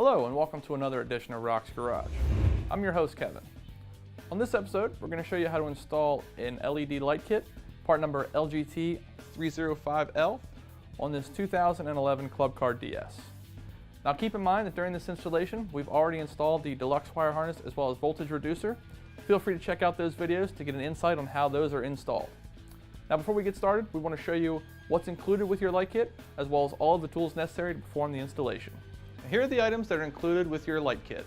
Hello and welcome to another edition of Rock's Garage. I'm your host Kevin. On this episode, we're going to show you how to install an LED light kit, part number LGT-305L, on this 2011 Club Car DS. Now keep in mind that during this installation, we've already installed the deluxe wire harness as well as voltage reducer. Feel free to check out those videos to get an insight on how those are installed. Now before we get started, we want to show you what's included with your light kit, as well as all of the tools necessary to perform the installation. Here are the items that are included with your light kit.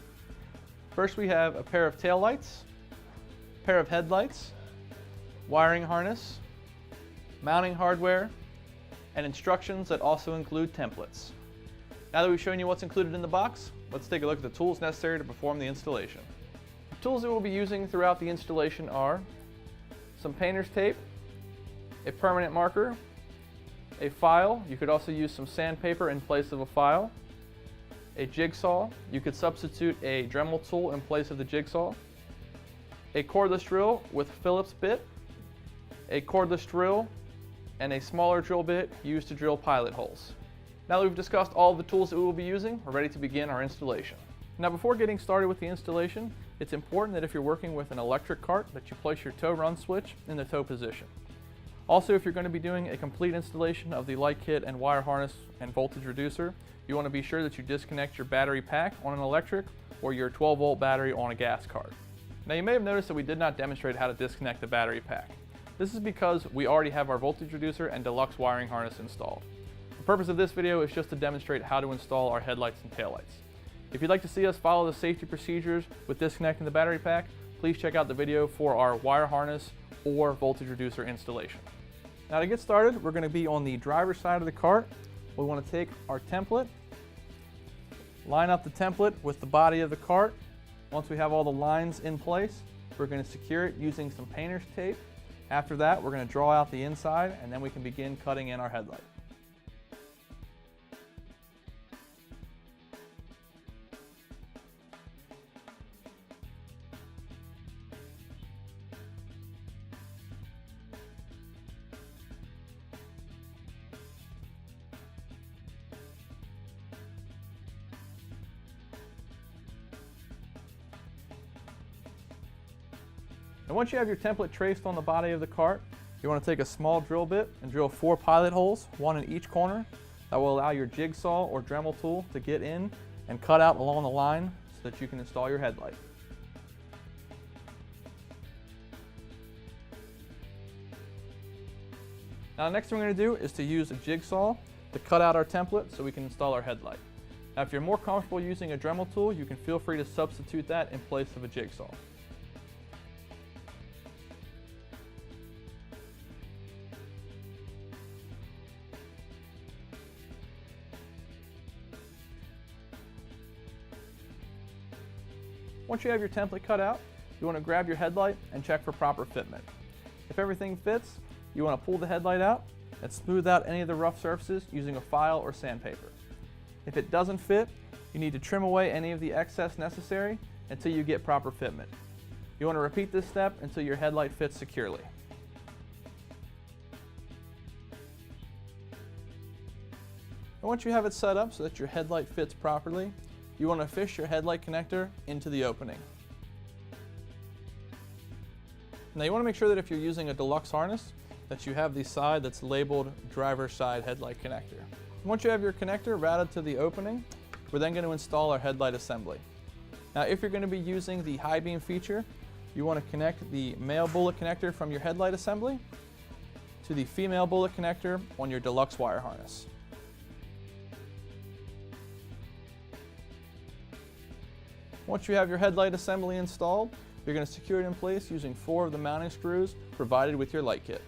First we have a pair of tail lights, a pair of headlights, wiring harness, mounting hardware, and instructions that also include templates. Now that we've shown you what's included in the box, let's take a look at the tools necessary to perform the installation. The tools that we'll be using throughout the installation are some painter's tape, a permanent marker, a file. You could also use some sandpaper in place of a file, a jigsaw. You could substitute a Dremel tool in place of the jigsaw, a cordless drill with Phillips bit, a cordless drill, and a smaller drill bit used to drill pilot holes. Now that we've discussed all of the tools that we will be using, we're ready to begin our installation. Now before getting started with the installation, it's important that if you're working with an electric cart that you place your tow run switch in the tow position. Also, if you're going to be doing a complete installation of the light kit and wire harness and voltage reducer, you want to be sure that you disconnect your battery pack on an electric or your 12-volt battery on a gas cart. Now you may have noticed that we did not demonstrate how to disconnect the battery pack. This is because we already have our voltage reducer and deluxe wiring harness installed. The purpose of this video is just to demonstrate how to install our headlights and taillights. If you'd like to see us follow the safety procedures with disconnecting the battery pack, please check out the video for our wire harness or voltage reducer installation. Now to get started, we're going to be on the driver's side of the cart. We want to take our template, line up the template with the body of the cart. Once we have all the lines in place, we're going to secure it using some painter's tape. After that, we're going to draw out the inside and then we can begin cutting in our headlight. And once you have your template traced on the body of the cart, you want to take a small drill bit and drill 4 pilot holes, one in each corner. That will allow your jigsaw or Dremel tool to get in and cut out along the line so that you can install your headlight. Now the next thing we're going to do is to use a jigsaw to cut out our template so we can install our headlight. Now if you're more comfortable using a Dremel tool, you can feel free to substitute that in place of a jigsaw. Once you have your template cut out, you want to grab your headlight and check for proper fitment. If everything fits, you want to pull the headlight out and smooth out any of the rough surfaces using a file or sandpaper. If it doesn't fit, you need to trim away any of the excess necessary until you get proper fitment. You want to repeat this step until your headlight fits securely. And once you have it set up so that your headlight fits properly, you want to fish your headlight connector into the opening. Now you want to make sure that if you're using a deluxe harness, that you have the side that's labeled driver side headlight connector. Once you have your connector routed to the opening, we're then going to install our headlight assembly. Now if you're going to be using the high beam feature, you want to connect the male bullet connector from your headlight assembly to the female bullet connector on your deluxe wire harness. Once you have your headlight assembly installed, you're going to secure it in place using 4 of the mounting screws provided with your light kit.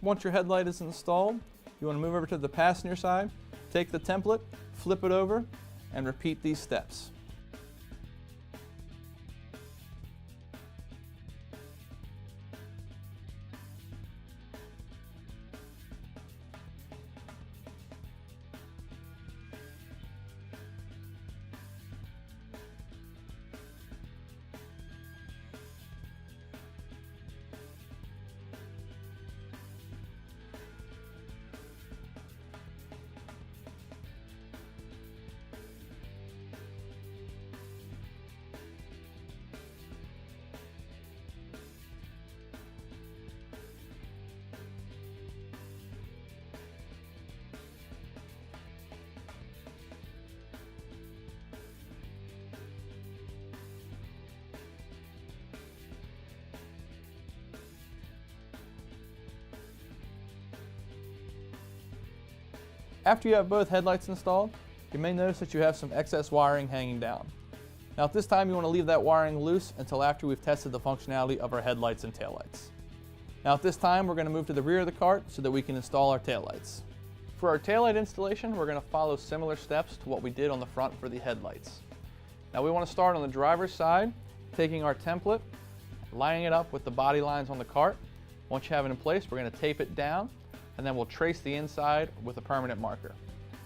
Once your headlight is installed, you want to move over to the passenger side, take the template, flip it over, and repeat these steps. After you have both headlights installed, you may notice that you have some excess wiring hanging down. Now at this time you want to leave that wiring loose until after we've tested the functionality of our headlights and taillights. Now at this time we're going to move to the rear of the cart so that we can install our taillights. For our taillight installation, we're going to follow similar steps to what we did on the front for the headlights. Now we want to start on the driver's side, taking our template, lining it up with the body lines on the cart. Once you have it in place, we're going to tape it down, and then we'll trace the inside with a permanent marker.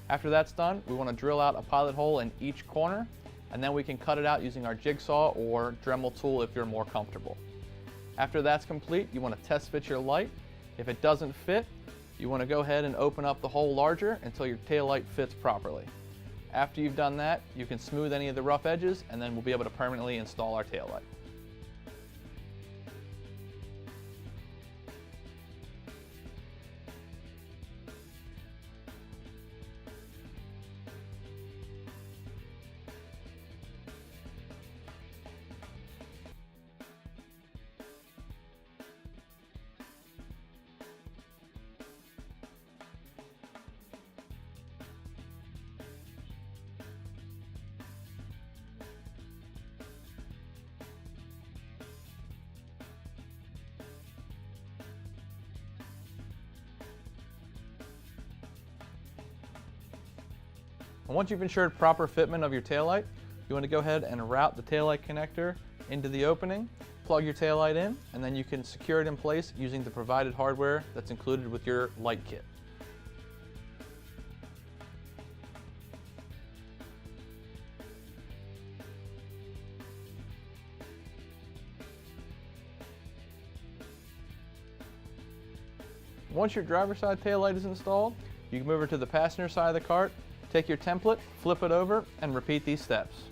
After that's done, we want to drill out a pilot hole in each corner, and then we can cut it out using our jigsaw or Dremel tool if you're more comfortable. After that's complete, you want to test fit your light. If it doesn't fit, you want to go ahead and open up the hole larger until your tail light fits properly. After you've done that, you can smooth any of the rough edges, and then we'll be able to permanently install our tail light. And once you've ensured proper fitment of your taillight, you want to go ahead and route the taillight connector into the opening, plug your taillight in, and then you can secure it in place using the provided hardware that's included with your light kit. Once your driver's side taillight is installed, you can move over to the passenger side of the cart, take your template, flip it over, and repeat these steps.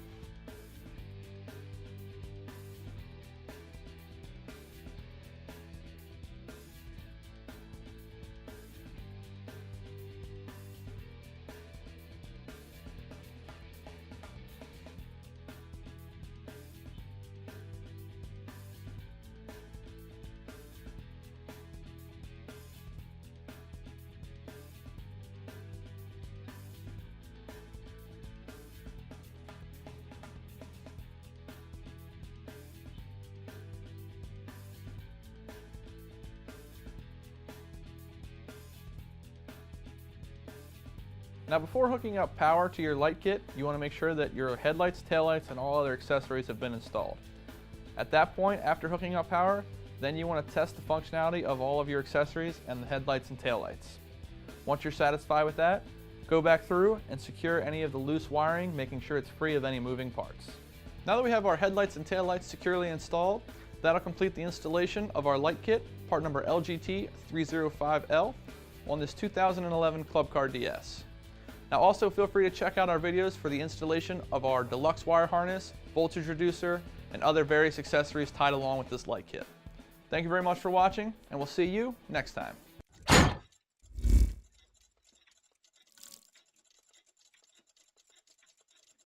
Now before hooking up power to your light kit, you want to make sure that your headlights, taillights, and all other accessories have been installed. At that point, after hooking up power, then you want to test the functionality of all of your accessories and the headlights and taillights. Once you're satisfied with that, go back through and secure any of the loose wiring, making sure it's free of any moving parts. Now that we have our headlights and taillights securely installed, that'll complete the installation of our light kit, part number LGT-305L, on this 2011 Club Car DS. Now also feel free to check out our videos for the installation of our deluxe wire harness, voltage reducer, and other various accessories tied along with this light kit. Thank you very much for watching, and we'll see you next time.